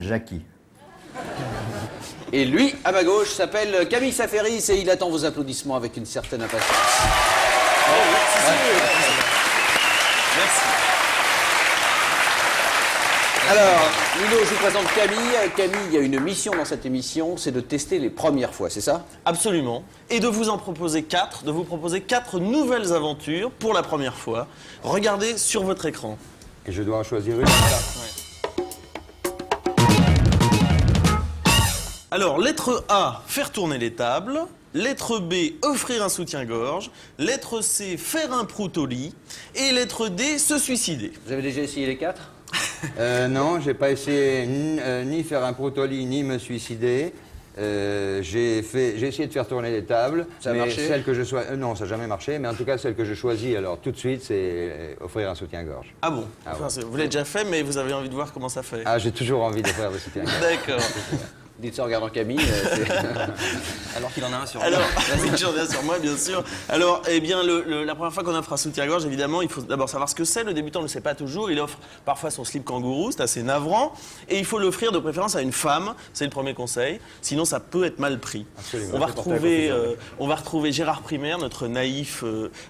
Jackie. Et lui, à ma gauche, s'appelle Camille Saferis et il attend vos applaudissements avec une certaine impatience. Merci. Alors, Lino, je vous présente Camille. Camille, il y a une mission dans cette émission, c'est de tester les premières fois, c'est ça? Absolument. Et de vous en proposer 4, de vous proposer 4 nouvelles aventures pour la première fois. Regardez sur votre écran. Et je dois en choisir une. Voilà. Alors, lettre A, faire tourner les tables. Lettre B, offrir un soutien-gorge. Lettre C, faire un prout au lit. Et lettre D, se suicider. Vous avez déjà essayé les 4? Non, j'ai pas essayé ni faire un protoli, ni me suicider. J'ai essayé de faire tourner les tables. Ça a marché? Celle que je non, ça n'a jamais marché, mais en tout cas, celle que je choisis, alors tout de suite, c'est offrir un soutien-gorge. Ah bon? Ah Enfin, ouais. vous l'avez déjà fait, mais vous avez envie de voir comment ça fait. Ah, j'ai toujours envie d'offrir le soutien-gorge. D'accord. Dites ça en regardant Camille. Alors qu'il en a un sur moi. Alors, j'en ai sur moi, bien sûr. Alors, eh bien, la première fois qu'on offre un soutien-gorge, évidemment, il faut d'abord savoir ce que c'est. Le débutant ne le sait pas toujours. Il offre parfois son slip kangourou, c'est assez navrant. Et il faut l'offrir de préférence à une femme, c'est le premier conseil. Sinon, ça peut être mal pris. Absolument. On va retrouver Gérard Primaire, notre naïf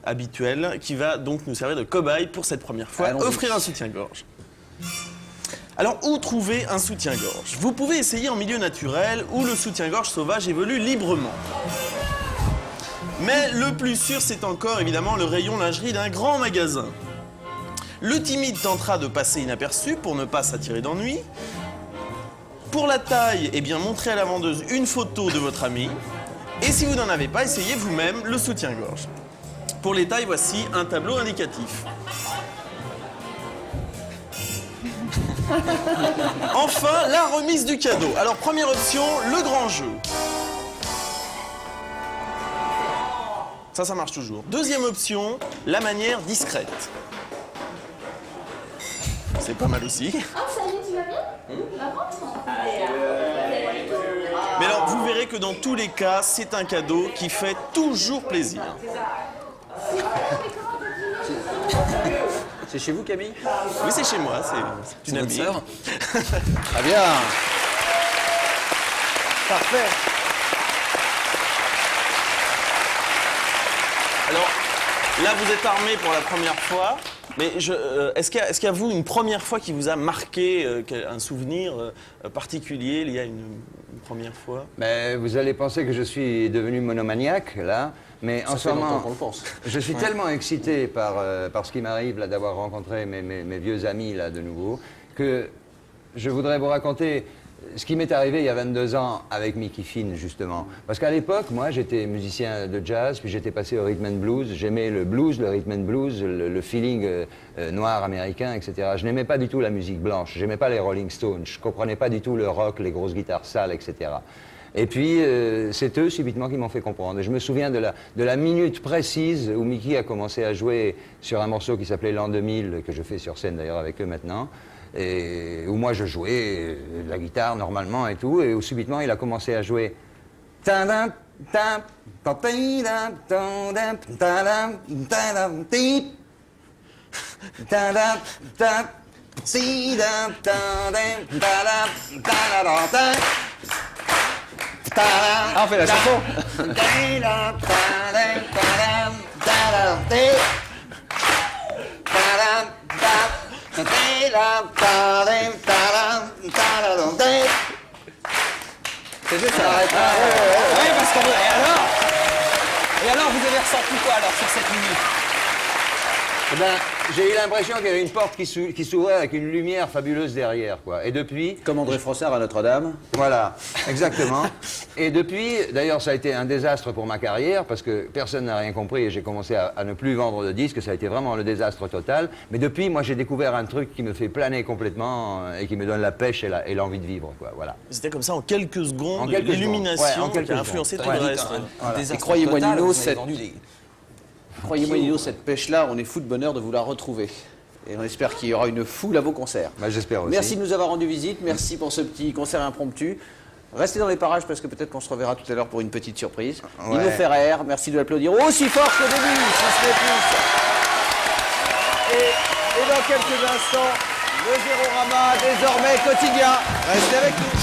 habituel, qui va donc nous servir de cobaye pour cette première fois. Allons-y. Offrir un soutien-gorge. Alors, où trouver un soutien-gorge? Vous pouvez essayer en milieu naturel où le soutien-gorge sauvage évolue librement. Mais le plus sûr, c'est encore évidemment le rayon lingerie d'un grand magasin. Le timide tentera de passer inaperçu pour ne pas s'attirer d'ennui. Pour la taille, eh bien, montrez à la vendeuse une photo de votre ami. Et si vous n'en avez pas, essayez vous-même le soutien-gorge. Pour les tailles, voici un tableau indicatif. Enfin, la remise du cadeau. Alors, première option, le grand jeu. Ça marche toujours. Deuxième option, la manière discrète. C'est pas mal aussi. Ah, salut, tu vas bien? Mais alors, vous verrez que dans tous les cas, c'est un cadeau qui fait toujours plaisir. C'est chez vous, Camille? Oui, c'est chez moi, c'est une votre amie. sœur? Très bien. Parfait. Alors, là, vous êtes armé pour la première fois. Mais est-ce qu'il y a vous une première fois qui vous a marqué un souvenir particulier lié à une première fois? Mais vous allez penser que je suis devenu monomaniaque, là. Mais en ce fait longtemps moment, qu'on le pense. je suis tellement excité par ce qui m'arrive, là, d'avoir rencontré mes vieux amis, là, de nouveau, que je voudrais vous raconter ce qui m'est arrivé il y a 22 ans avec Mickey Finn, justement. Parce qu'à l'époque, moi, j'étais musicien de jazz, puis j'étais passé au rhythm and blues. J'aimais le blues, le rhythm and blues, le feeling noir américain, etc. Je n'aimais pas du tout la musique blanche. J'aimais pas les Rolling Stones. Je comprenais pas du tout le rock, les grosses guitares sales, etc. Et puis, c'est eux, subitement, qui m'ont fait comprendre. Et je me souviens de la minute précise où Mickey a commencé à jouer sur un morceau qui s'appelait L'an 2000, que je fais sur scène d'ailleurs avec eux maintenant, et où moi je jouais de la guitare normalement et tout, et où subitement il a commencé à jouer. Ah, on fait la chanson. C'est juste ça. Oui, parce qu'on... Et alors, vous avez ressenti quoi alors sur cette minute? Eh ben, j'ai eu l'impression qu'il y avait une porte qui s'ouvrait avec une lumière fabuleuse derrière, quoi. Et depuis... Comme André Frossard à Notre-Dame. Voilà, exactement. Et depuis, d'ailleurs, ça a été un désastre pour ma carrière, parce que personne n'a rien compris et j'ai commencé à ne plus vendre de disques, ça a été vraiment le désastre total. Mais depuis, moi, j'ai découvert un truc qui me fait planer complètement et qui me donne la pêche et l'envie de vivre, quoi, voilà. C'était comme ça en quelques secondes, En quelques l'illumination secondes. Ouais, en quelques qui a influencé tout Ouais, le dites, reste. un désastre Et croyez-moi, total, Nino, vous avez cette- vendu des- Croyez-moi, Nino, cette pêche-là, on est fou de bonheur de vous la retrouver. Et on espère qu'il y aura une foule à vos concerts. Bah, j'espère aussi. Merci de nous avoir rendu visite, merci pour ce petit concert impromptu. Restez dans les parages parce que peut-être qu'on se reverra tout à l'heure pour une petite surprise. Ouais. Nino Ferrer, merci de l'applaudir aussi fort qu'au début, si ce n'est plus. Et dans quelques instants, Le Zérorama, désormais quotidien. Restez avec nous.